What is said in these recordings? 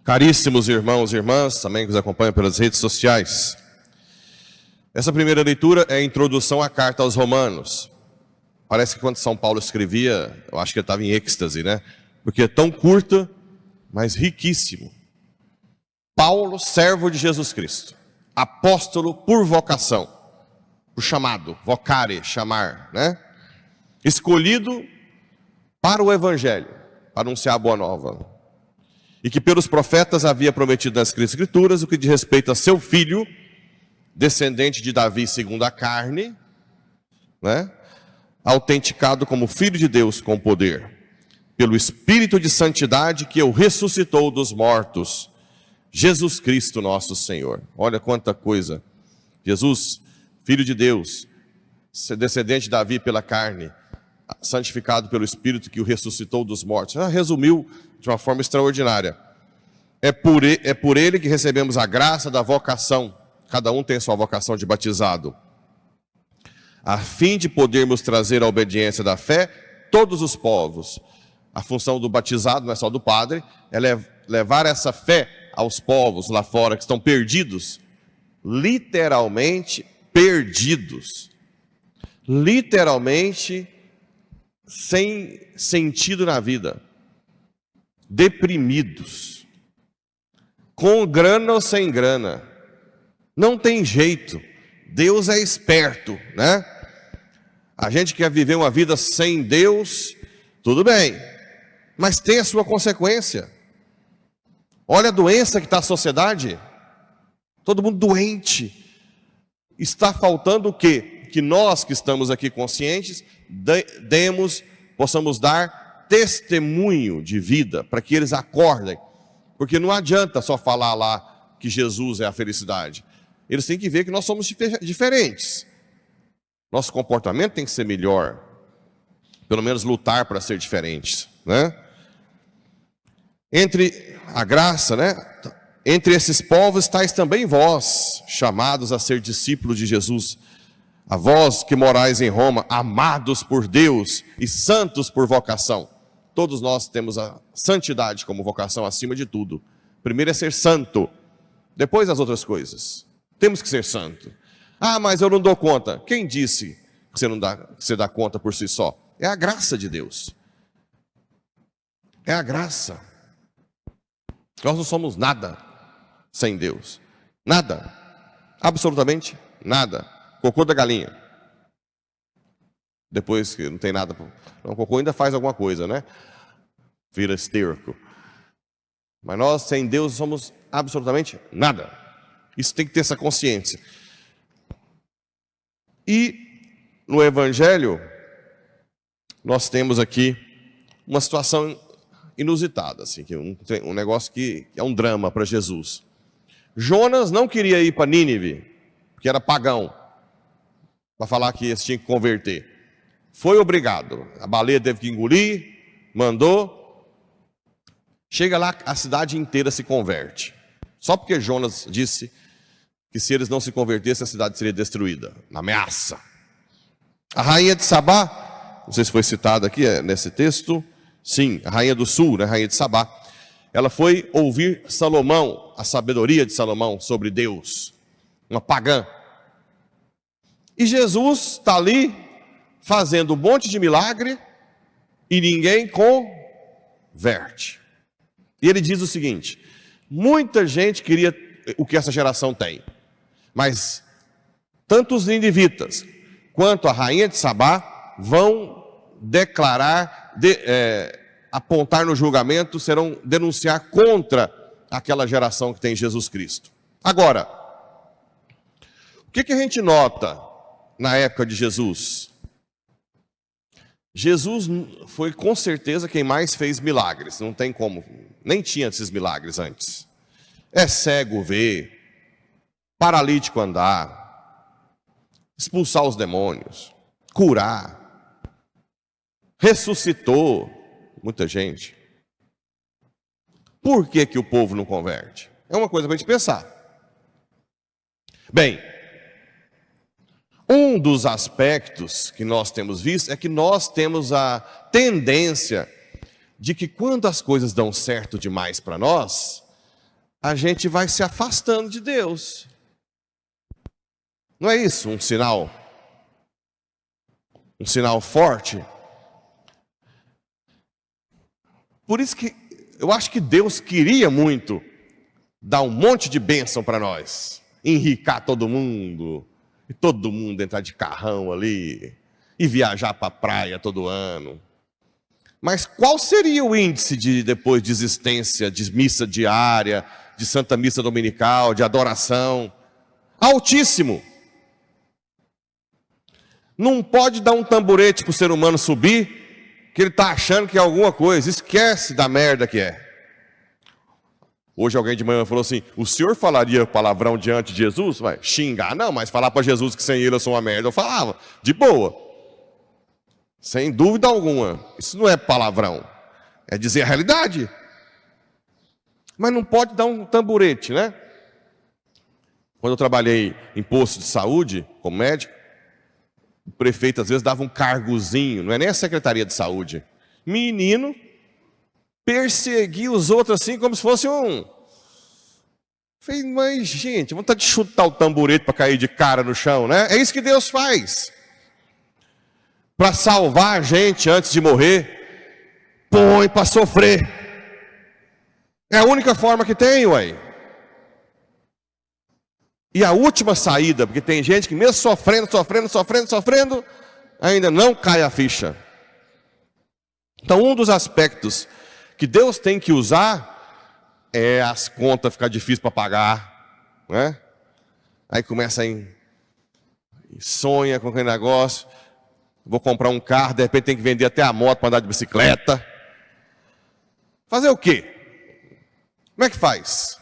Caríssimos irmãos e irmãs, também que nos acompanham pelas redes sociais. Essa primeira leitura é a introdução à carta aos Romanos. Parece que quando São Paulo escrevia, eu acho que ele estava em êxtase, né? Porque é tão curta, mas riquíssimo. Paulo, servo de Jesus Cristo, apóstolo por vocação, por chamado, vocare, chamar, né? Escolhido para o Evangelho, para anunciar a boa nova. E que pelos profetas havia prometido nas Escrituras o que diz respeito a seu filho, descendente de Davi segundo a carne, né? Autenticado como filho de Deus com poder, pelo Espírito de santidade que o ressuscitou dos mortos, Jesus Cristo nosso Senhor. Olha quanta coisa. Jesus, filho de Deus, descendente de Davi pela carne, santificado pelo Espírito que o ressuscitou dos mortos. Já resumiu de uma forma extraordinária. É por ele que recebemos a graça da vocação. Cada um tem sua vocação de batizado. A fim de podermos trazer a obediência da fé todos os povos. A função do batizado, não é só do padre, é levar essa fé aos povos lá fora que estão perdidos. Literalmente perdidos. Literalmente sem sentido na vida, deprimidos, com grana ou sem grana, não tem jeito. Deus é esperto, né? A gente quer viver uma vida sem Deus, tudo bem, mas tem a sua consequência. Olha a doença que está a sociedade, todo mundo doente. Está faltando o quê? Que nós que estamos aqui conscientes, possamos dar testemunho de vida, para que eles acordem. Porque não adianta só falar lá que Jesus é a felicidade. Eles têm que ver que nós somos diferentes. Nosso comportamento tem que ser melhor. Pelo menos lutar para ser diferentes, né? Entre a graça, né? Entre esses povos estáis também vós, chamados a ser discípulos de Jesus. A vós que morais em Roma, amados por Deus e santos por vocação. Todos nós temos a santidade como vocação acima de tudo. Primeiro é ser santo, depois as outras coisas. Temos que ser santo. Ah, mas eu não dou conta. Quem disse que você dá conta por si só? É a graça de Deus. É a graça. Nós não somos nada sem Deus. Nada. Absolutamente nada. Cocô da galinha. Depois que não tem nada. O cocô ainda faz alguma coisa, né? Vira esterco. Mas nós, sem Deus, somos absolutamente nada. Isso tem que ter essa consciência. E no Evangelho, nós temos aqui uma situação inusitada, assim, que um negócio que é um drama para Jesus. Jonas não queria ir para Nínive, porque era pagão, para falar que eles tinham que converter. Foi obrigado. A baleia teve que engolir, mandou. Chega lá, a cidade inteira se converte. Só porque Jonas disse que se eles não se convertessem, a cidade seria destruída. Na ameaça. A rainha de Sabá, não sei se foi citada aqui nesse texto. Sim, a rainha do sul, né, a rainha de Sabá. Ela foi ouvir Salomão, a sabedoria de Salomão sobre Deus. Uma pagã. E Jesus está ali fazendo um monte de milagre e ninguém converte. E ele diz o seguinte: muita gente queria o que essa geração tem, mas tanto os ninivitas quanto a rainha de Sabá vão declarar, apontar no julgamento, serão denunciar contra aquela geração que tem Jesus Cristo. Agora, o que a gente nota na época de Jesus? Jesus foi com certeza quem mais fez milagres, não tem como, nem tinha esses milagres antes. É cego ver, paralítico andar, expulsar os demônios, curar, ressuscitou muita gente. Por que o povo não converte? É uma coisa para a gente pensar. Bem, um dos aspectos que nós temos visto é que nós temos a tendência de que quando as coisas dão certo demais para nós, a gente vai se afastando de Deus. Não é isso um sinal? Um sinal forte? Por isso que eu acho que Deus queria muito dar um monte de bênção para nós. Enricar todo mundo. E todo mundo entrar de carrão ali. E viajar para a praia todo ano. Mas qual seria o índice depois de existência, de missa diária, de santa missa dominical, de adoração? Altíssimo. Não pode dar um tamborete para o ser humano subir, que ele está achando que é alguma coisa. Esquece da merda que é. Hoje alguém de manhã falou assim: o senhor falaria palavrão diante de Jesus? Vai xingar? Não, mas falar para Jesus que sem ele eu sou uma merda, eu falava, de boa. Sem dúvida alguma. Isso não é palavrão. É dizer a realidade. Mas não pode dar um tamborete, né? Quando eu trabalhei em posto de saúde, como médico, o prefeito às vezes dava um cargozinho, não é nem a Secretaria de Saúde. Menino perseguia os outros assim como se fosse um... Falei, mas gente, vontade de chutar o tamborete para cair de cara no chão, né? É isso que Deus faz. Para salvar a gente antes de morrer, põe para sofrer. É a única forma que tem, ué. E a última saída, porque tem gente que mesmo sofrendo, ainda não cai a ficha. Então um dos aspectos que Deus tem que usar é as contas ficar difícil para pagar, né? Aí começa a sonha com aquele negócio, vou comprar um carro, de repente tem que vender até a moto para andar de bicicleta. Fazer o quê? Como é que faz?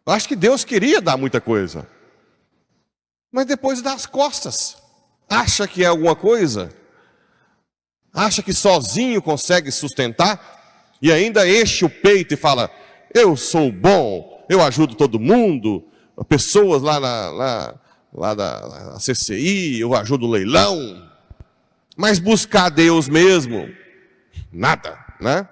Eu acho que Deus queria dar muita coisa, mas depois dá as costas. Acha que é alguma coisa? Acha que sozinho consegue sustentar? E ainda enche o peito e fala: eu sou bom, eu ajudo todo mundo, pessoas lá da CCI, eu ajudo o leilão. Mas buscar Deus mesmo, nada, né?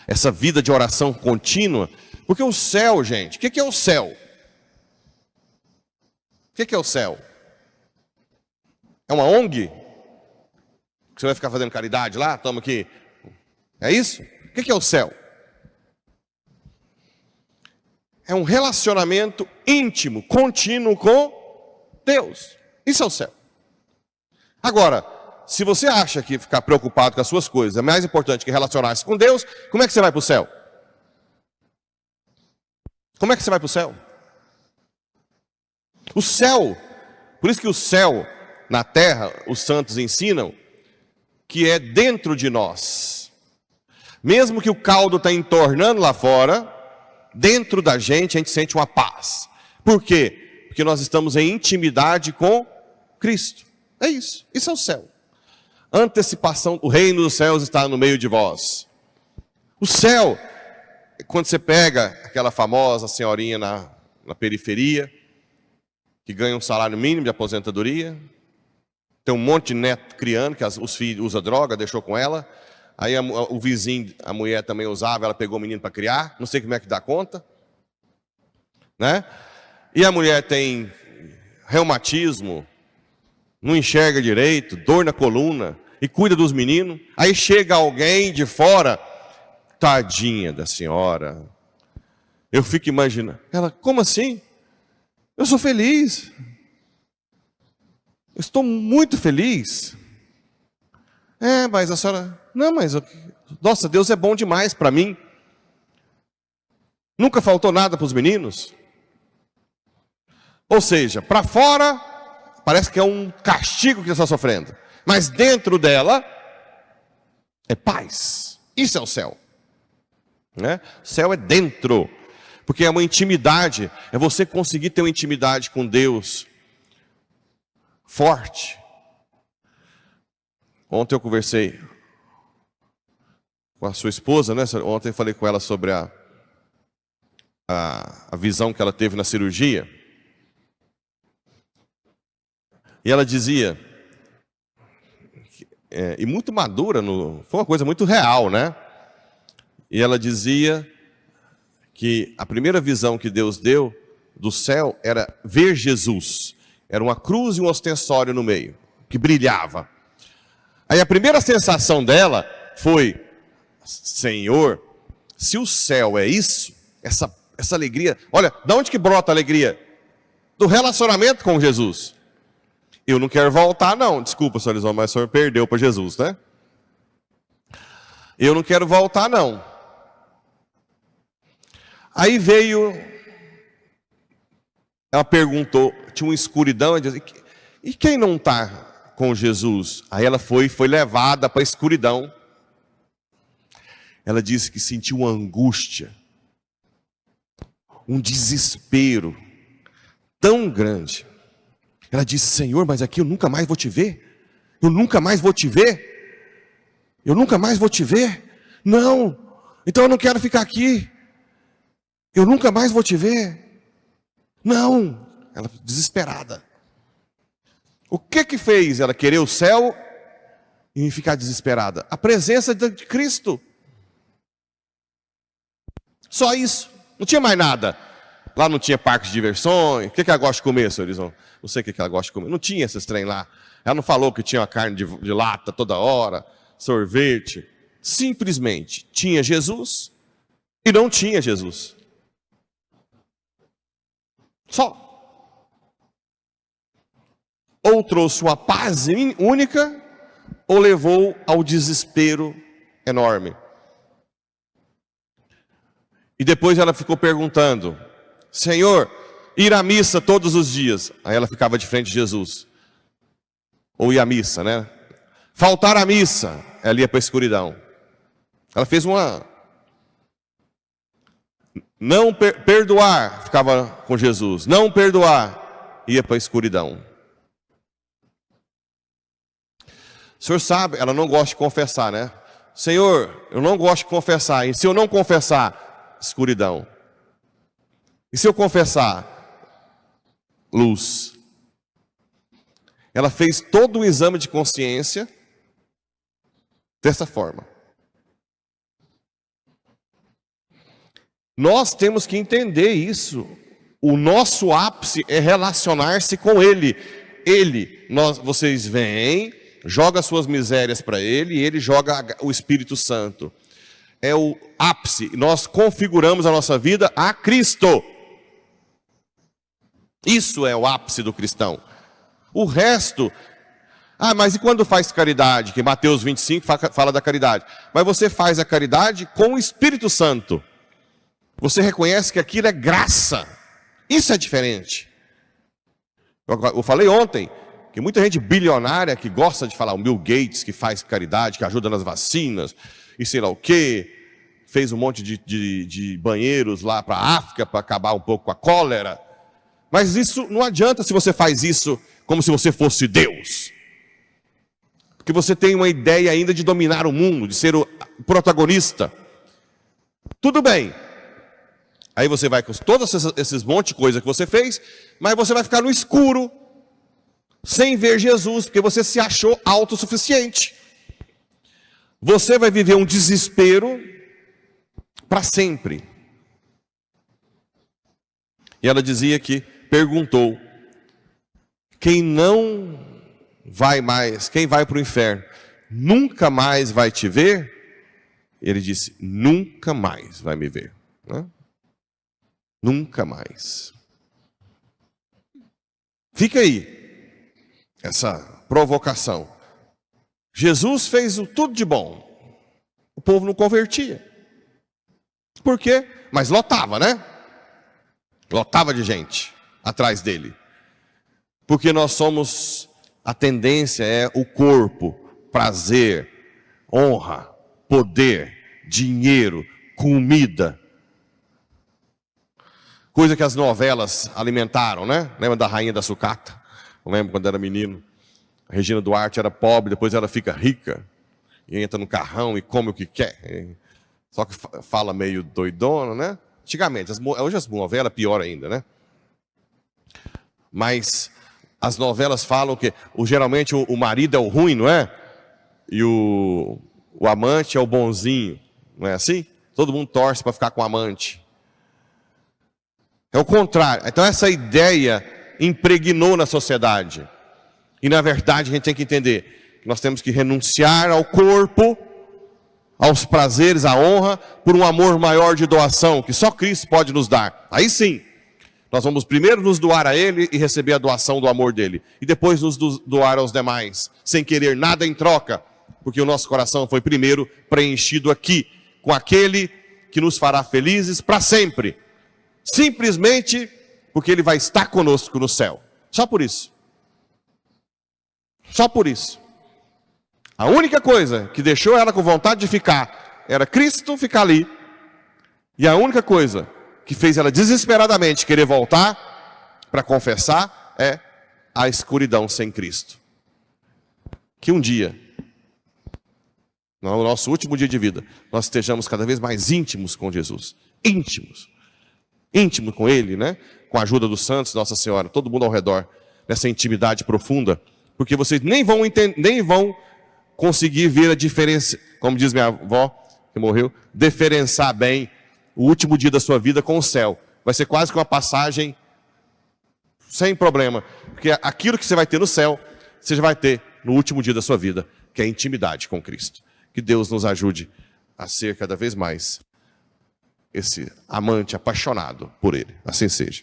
Essa vida de oração contínua. Porque o céu, gente, o que é o céu? O que é o céu? É uma ONG? Você vai ficar fazendo caridade lá? Toma aqui. É isso? O que é o céu? É um relacionamento íntimo, contínuo com Deus. Isso é o céu. Agora, se você acha que ficar preocupado com as suas coisas é mais importante que relacionar-se com Deus, como é que você vai para o céu? Como é que você vai para o céu? O céu, por isso que o céu na terra, os santos ensinam que é dentro de nós. Mesmo que o caldo está entornando lá fora, dentro da gente a gente sente uma paz. Por quê? Porque nós estamos em intimidade com Cristo. É isso, isso é o céu. Antecipação, o reino dos céus está no meio de vós. O céu, quando você pega aquela famosa senhorinha na periferia, que ganha um salário mínimo de aposentadoria, tem um monte de neto criando, que os filhos usam droga, deixou com ela, aí o vizinho, a mulher também usava, ela pegou o menino para criar, não sei como é que dá conta, né? E a mulher tem reumatismo, não enxerga direito, dor na coluna, e cuida dos meninos, aí chega alguém de fora, tadinha da senhora, eu fico imaginando, ela, como assim? Eu sou feliz, eu estou muito feliz. Mas a senhora, não, mas, nossa, Deus é bom demais para mim, nunca faltou nada para os meninos. Ou seja, para fora, parece que é um castigo que está sofrendo, mas dentro dela, é paz, isso é o céu. Né? O céu é dentro, porque é uma intimidade, é você conseguir ter uma intimidade com Deus forte. Ontem eu conversei com a sua esposa, né? Ontem eu falei com ela sobre a visão que ela teve na cirurgia, e ela dizia, e muito madura, foi uma coisa muito real, né? E ela dizia que a primeira visão que Deus deu do céu era ver Jesus. Era uma cruz e um ostensório no meio, que brilhava. Aí a primeira sensação dela foi: Senhor, se o céu é isso, essa alegria... Olha, de onde que brota a alegria? Do relacionamento com Jesus. Eu não quero voltar não, desculpa, senhor Elisão, mas o senhor perdeu para Jesus, né? Eu não quero voltar não. Aí veio, ela perguntou, tinha uma escuridão, ela disse, e quem não está com Jesus? Aí ela foi levada para a escuridão. Ela disse que sentiu uma angústia, um desespero tão grande. Ela disse: Senhor, mas aqui eu nunca mais vou te ver. Eu nunca mais vou te ver. Eu nunca mais vou te ver. Não, então eu não quero ficar aqui. Eu nunca mais vou te ver. Não, ela desesperada. O que fez ela querer o céu e ficar desesperada? A presença de Cristo. Só isso, não tinha mais nada. Lá não tinha parque de diversões. O que ela gosta de comer, senhor Elisão? Não sei o que ela gosta de comer. Não tinha esses trem lá. Ela não falou que tinha uma carne de lata toda hora, sorvete. Simplesmente tinha Jesus e não tinha Jesus. Só. Ou trouxe uma paz única, ou levou ao desespero enorme. E depois ela ficou perguntando: Senhor, ir à missa todos os dias. Aí ela ficava de frente de Jesus. Ou ir à missa, né? Faltar à missa, ela ia para a escuridão. Ela fez uma... Não perdoar, ficava com Jesus. Não perdoar, ia para a escuridão. O senhor sabe, ela não gosta de confessar, né? Senhor, eu não gosto de confessar. E se eu não confessar, escuridão. E se eu confessar, luz. Ela fez todo o exame de consciência dessa forma. Nós temos que entender isso. O nosso ápice é relacionar-se com Ele. Vocês vêm, joga suas misérias para Ele, e Ele joga o Espírito Santo. É o ápice. Nós configuramos a nossa vida a Cristo. Isso é o ápice do cristão. O resto... mas e quando faz caridade? Que Mateus 25 fala da caridade. Mas você faz a caridade com o Espírito Santo. Você reconhece que aquilo é graça. Isso é diferente. Eu falei ontem que muita gente bilionária que gosta de falar, o Bill Gates que faz caridade, que ajuda nas vacinas, e sei lá o quê, fez um monte de banheiros lá para a África para acabar um pouco com a cólera. Mas isso não adianta se você faz isso como se você fosse Deus. Porque você tem uma ideia ainda de dominar o mundo, de ser o protagonista. Tudo bem. Aí você vai com todos esses monte de coisa que você fez, mas você vai ficar no escuro, sem ver Jesus, porque você se achou autossuficiente. Você vai viver um desespero para sempre. E ela dizia que, perguntou, quem vai para o inferno, nunca mais vai te ver? Ele disse, nunca mais vai me ver. Né? Nunca mais. Fica aí, essa provocação. Jesus fez tudo de bom. O povo não convertia. Por quê? Mas lotava, né? Lotava de gente atrás dele. Porque nós somos, a tendência é o corpo, prazer, honra, poder, dinheiro, comida. Coisa que as novelas alimentaram, né? Lembra da Rainha da Sucata? Eu lembro quando era menino. A Regina Duarte era pobre, depois ela fica rica. E entra no carrão e come o que quer. Só que fala meio doidona, né? Antigamente, hoje as novelas pior ainda, né? Mas as novelas falam que geralmente o marido é o ruim, não é? E o amante é o bonzinho. Não é assim? Todo mundo torce para ficar com o amante. É o contrário. Então essa ideia impregnou na sociedade. E na verdade a gente tem que entender que nós temos que renunciar ao corpo, aos prazeres, à honra, por um amor maior de doação, que só Cristo pode nos dar. Aí sim, nós vamos primeiro nos doar a Ele e receber a doação do amor dEle. E depois nos doar aos demais, sem querer nada em troca, porque o nosso coração foi primeiro preenchido aqui, com aquele que nos fará felizes para sempre. Simplesmente porque Ele vai estar conosco no céu. Só por isso. Só por isso. A única coisa que deixou ela com vontade de ficar era Cristo ficar ali. E a única coisa que fez ela desesperadamente querer voltar para confessar é a escuridão sem Cristo. Que um dia, no nosso último dia de vida, nós estejamos cada vez mais íntimos com Jesus. Íntimos. Íntimo com Ele, né? Com a ajuda dos santos, Nossa Senhora, todo mundo ao redor, nessa intimidade profunda. Porque vocês nem vão entender, nem vão conseguir ver a diferença, como diz minha avó, que morreu, diferenciar bem o último dia da sua vida com o céu. Vai ser quase que uma passagem sem problema. Porque aquilo que você vai ter no céu, você já vai ter no último dia da sua vida, que é a intimidade com Cristo. Que Deus nos ajude a ser cada vez mais esse amante apaixonado por Ele. Assim seja.